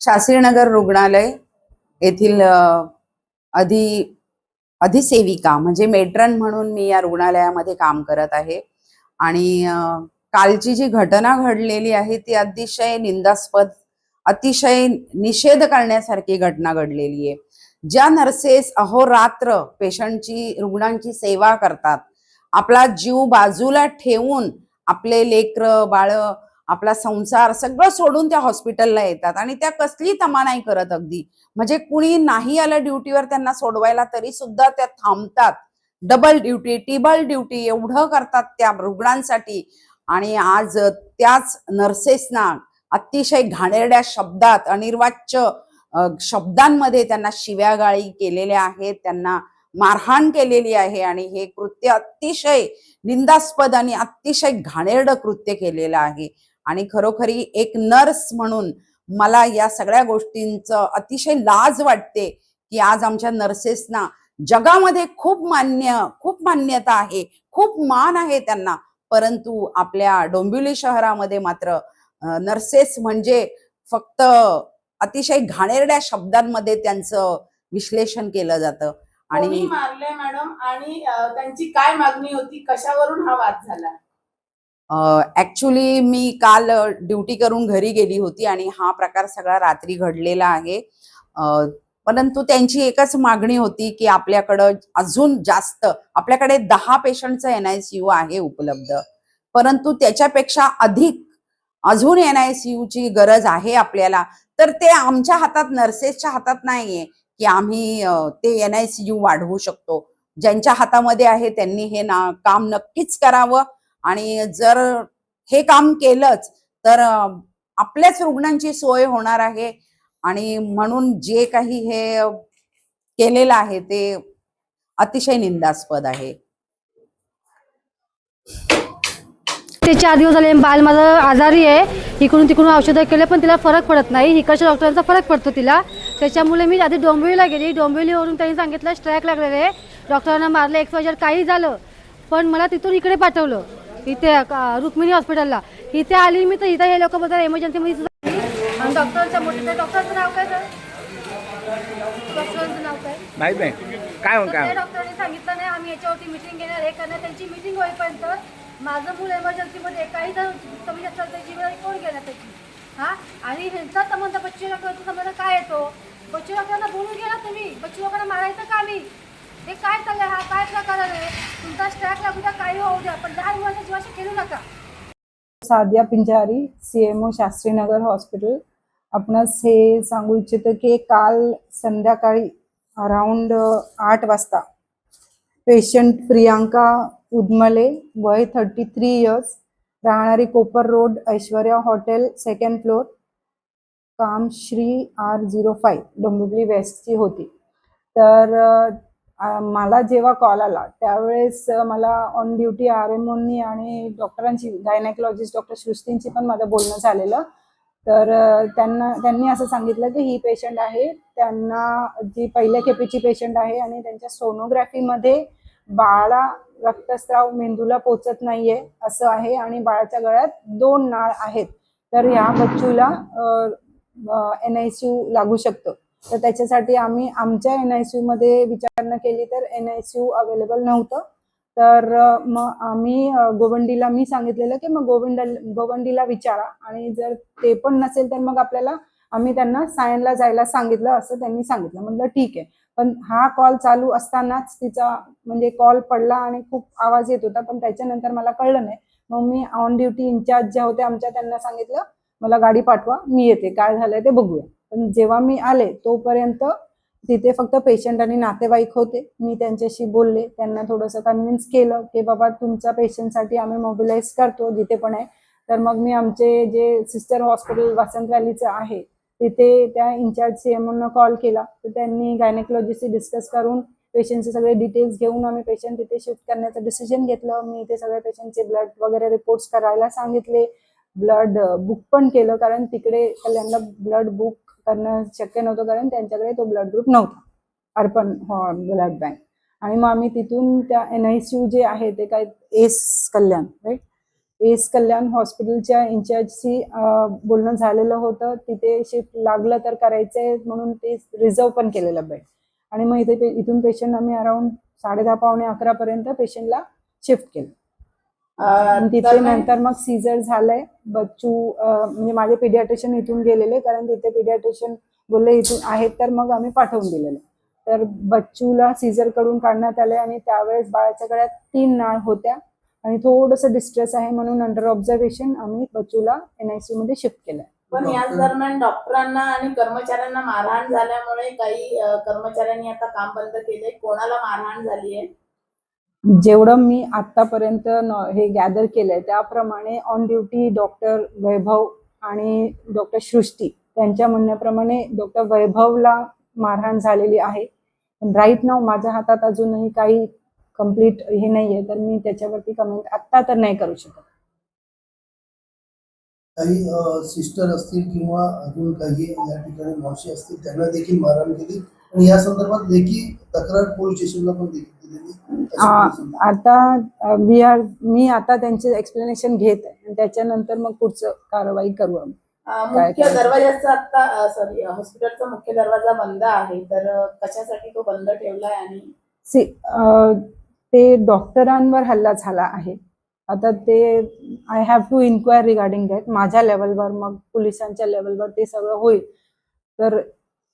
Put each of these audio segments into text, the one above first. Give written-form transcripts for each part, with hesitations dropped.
शास्त्रीनगर रुग्णालय येथील अधिसेविका म्हणजे मेट्रन म्हणून मी या रुग्णालयामध्ये काम करत आहे। आणि कालची जी घटना घडलेली आहे ती अतिशय निंदास्पद, अतिशय निषेध करण्यासारखी घटना घडलेली आहे। ज्या नर्सेस अहोरात्र पेशंटची, रुग्णांची सेवा करतात, आपला जीव बाजूला ठेवून आपले लेकर बाळ, आपला संसार सगळं सोडून त्या हॉस्पिटलला येतात आणि त्या कसली तमा नाही करत, अगदी म्हणजे कुणी नाही आलं ड्युटीवर त्यांना सोडवायला तरी सुद्धा त्या थांबतात। डबल ड्युटी, टिबल ड्युटी एवढं करतात त्या रुग्णांसाठी। आणि आज त्याच नर्सेसना अतिशय घाणेरड्या शब्दात, अनिर्वाच्य शब्दांमध्ये त्यांना शिव्यागाळी केलेल्या आहेत, त्यांना मारहाण केलेली आहे। आणि हे कृत्य अतिशय निंदास्पद आणि अतिशय घाणेरडं कृत्य केलेलं आहे। आणि खरोखरी एक नर्स म्हणून मला या सगळ्या गोष्टींचं अतिशय लाज वाटते की आज आमच्या नर्सेसना जगामध्ये खूप मान्यता आहे, खूप मान आहे त्यांना, परंतु आपल्या डोंबिवली शहरामध्ये मात्र नर्सेस म्हणजे फक्त अतिशय घाणेरड्या शब्दांमध्ये त्यांचं विश्लेषण केलं जातं। आणि मारले मॅडम, आणि त्यांची काय मागणी होती, कशावरून हा वाद झाला? ऍक्च्युली मी काल ड्युटी करून घरी गेली होती आणि हा प्रकार सगळा रात्री घडलेला आहे। परंतु त्यांची एकच मागणी होती की आपल्याकडं अजून जास्त, आपल्याकडे 10 पेशंटचं NICU आहे उपलब्ध, परंतु त्याच्यापेक्षा अधिक अजून NICU ची गरज आहे आपल्याला। तर ते आमच्या हातात, नर्सेसच्या हातात नाहीये की आम्ही ते NICU वाढवू शकतो। ज्यांच्या हातामध्ये आहे त्यांनी हे काम नक्कीच करावं। आणि जर हे काम केलंच तर आपल्याच रुग्णांची सोय होणार आहे। आणि म्हणून जे काही हे केलेलं आहे ते अतिशय निंदास्पद आहे। ते 4 दिवस झाले बाल माझं आजारी आहे, इकडून तिकडून औषधं केले पण तिला फरक पडत नाही। इकडच्या डॉक्टरांचा फरक पडतो तिला, त्याच्यामुळे मी आधी डोंबिवलीला गेली। डोंबिवलीवरून त्यांनी सांगितलं स्ट्राईक लागलेले आहे, डॉक्टरांना मारले, XYZ काही झालं, पण मला तिथून इकडे पाठवलं, इथे रुक्मिणी हॉस्पिटलला। इथे आली मी तर इथे हे लोक बोलतात एमर्जन्सीमध्ये सुद्धा। आणि डॉक्टरांचं मोठं, डॉक्टरांचं नाव काय सर? डॉक्टरांचं नाव काय माहित नाही काय डॉक्टरांनी सांगितलं नाही आम्ही याच्यावरती मीटिंग घेणार, हे करणार। त्यांची मीटिंग होईपर्यंत माझं मूल एमर्जन्सीमध्ये काही जर कमी असेल तर जिम्मेदारी कोण घेणार त्याची? आणि ह्यांचा संबंध बच्चू डॉक्टरचा संबंध काय येतो? बच्चू डॉक्टरांना बोलून गेला तुम्ही, बच्चू डॉक्टरांना मारायचं का? मी हे काय चाललंय? हा काय प्रकार आहे? तुमचा स्ट्राईक लागू द्या, काही होऊ द्या, पण 10 मुलांच्या जीवाशी खेळू नका। Sadia Pinjari, CMO Shastrinagar hospital. आपणास हे सांगू इच्छितो की काल संध्याकाळी अराउंड 8 वाजता पेशंट प्रियांका उदमले, वय 33 इयर्स, राहणारी Kopar road, Aishwarya hotel, 2nd floor, काम श्री R05 डोंबिवली वेस्टची होती। तर मला जेव्हा कॉल आला त्यावेळेस मला ऑन ड्युटी RMOनी आणि डॉक्टरांची, गायनेकोलॉजिस्ट डॉक्टर सृष्टींची पण माझं बोलणं झालेलं। तर त्यांनी असं सांगितलं की ही पेशंट आहे, त्यांना जी पहिल्या खेपेची पेशंट आहे आणि त्यांच्या सोनोग्राफीमध्ये बाळाला रक्तस्राव मेंदूला पोचत नाहीये असं आहे आणि बाळाच्या गळ्यात 2 नाळ आहेत, तर ह्या बच्चूला NICU लागू शकतं। तर त्याच्यासाठी आम्ही आमच्या NICU मध्ये विचारणा केली तर NICU अवेलेबल नव्हतं। तर मग आम्ही गोवंडीला, मी सांगितलेलं की मग गोवंडीला विचारा, आणि जर ते पण नसेल तर मग आम्ही त्यांना सायनला जायला सांगितलं असं त्यांनी सांगितलं। म्हटलं ठीक आहे, पण हा कॉल चालू असतानाच तिचा म्हणजे कॉल पडला आणि खूप आवाज येत होता, पण त्याच्यानंतर मला कळलं नाही। मग मी ऑन ड्युटी इंचार्ज ज्या होत्या आमच्या त्यांना सांगितलं मला गाडी पाठवा, मी येते, काय झालंय ते बघूया। पण जेव्हा मी आले तोपर्यंत तिथे फक्त पेशंट आणि नातेवाईक होते। मी त्यांच्याशी बोलले, त्यांना थोडंसं कन्व्हिन्स केलं की बाबा तुमच्या पेशंटसाठी आम्ही मोबिलाइज करतो जिथे पण आहे। तर मग मी आमचे जे सिस्टर हॉस्पिटल वसंत व्हॅलीचं आहे तिथे त्या इंचार्ज CMOना कॉल केला, तर त्यांनी गायनेकोलॉजिस्टशी डिस्कस करून पेशंटचे सगळे डिटेल्स घेऊन आम्ही पेशंट तिथे शिफ्ट करण्याचं डिसिजन घेतलं। मी इथे सगळे पेशंटचे ब्लड वगैरे रिपोर्ट्स करायला सांगितले, ब्लड बुक पण केलं, कारण तिकडे कल्याणला ब्लड बुक करणं शक्य नव्हतं कारण त्यांच्याकडे तो ब्लड ग्रुप नव्हता, अर्पण ब्लड बँक। आणि मग आम्ही तिथून त्या NICU जे आहे ते काय एस कल्याण, राईट, एस कल्याण हॉस्पिटलच्या इन्चार्जशी बोलणं झालेलं होतं. तिथे शिफ्ट लागलं तर करायचंय म्हणून ते रिझर्व पण केलेलं बेड. आणि मग इथून पेशंट आम्ही अराउंड 10:30 पावणे 11 पर्यंत पेशंटला शिफ्ट केलं. आणि तिथे दरम्यान- नंतर मग सीझर झालंय. बच्चू म्हणजे माझे पिडियाट्रिशियन इथून गेलेले, कारण तिथे पिडियाट्रिशियन बोलले इथून आहेत, तर मग आम्ही पाठवून दिलेलं. तर बच्चूला सीझर करून काढण्यात आले आणि त्यावेळेस बाळाच्या गळ्यात 3 नाळ होत्या आणि थोडंसं डिस्ट्रेस आहे म्हणून अंडर ऑब्झर्वेशन आम्ही बच्चूला NICU मध्ये शिफ्ट केलंय. पण याच दरम्यान डॉक्टरांना आणि कर्मचाऱ्यांना मारहाण झाल्यामुळे काही कर्मचाऱ्यांनी आता काम बंद केले. कोणाला मारहाण झाली आहे? जेवढं मी आतापर्यंत हे गॅदर केलंय त्याप्रमाणे ऑन ड्युटी डॉक्टर वैभव आणि डॉक्टर सृष्टी त्यांच्या म्हणण्याप्रमाणे डॉक्टर वैभवला मारहाण झालेली आहे. पण राईट नाव माझ्या हातात अजूनही काही कम्प्लीट हे नाहीये, तर मी त्याच्यावरती कमेंट आत्ता तर नाही करू शकत. काही सिस्टर असतील किंवा अजून काही या ठिकाणी मावशी असतील त्यांना देखील मारहाण केली आणि या संदर्भात लेखी तक्रार पोलीस स्टेशनला पण देखील दिलेली. आता मी आता त्यांचे एक्सप्लेनेशन घेत आहे आणि त्याच्यानंतर मग पुढचं कारवाई करू आम्ही. मुख्य दरवाजाचा आता सॉरी हॉस्पिटलचा मुख्य दरवाजा बंद आहे, तर कशासाठी तो बंद ठेवलाय? आणि ते डॉक्टरांवर हल्ला झाला आहे. आता ते I have to inquire regarding that. माझ्या लेवलवर मग पोलिसांच्या लेवलवर ते सगळं होईल. तर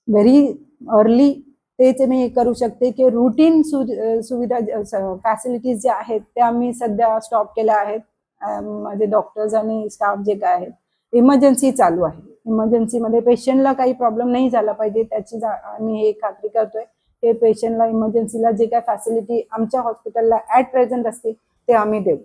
व्हेरी अर्ली तेच मी करू शकते की रुटीन सुविधा फॅसिलिटीज ज्या आहेत त्या मी सध्या स्टॉप केल्या आहेत. माझे डॉक्टर्स आणि स्टाफ जे काय आहेत, इमर्जन्सी चालू आहे. इमर्जन्सीमध्ये पेशंटला काही प्रॉब्लेम नाही झाला पाहिजे त्याची आम्ही हे खात्री करतोय की पेशंटला इमर्जन्सीला जे काय फॅसिलिटी आमच्या हॉस्पिटलला ॲट प्रेझेंट असतील ते आम्ही देऊ.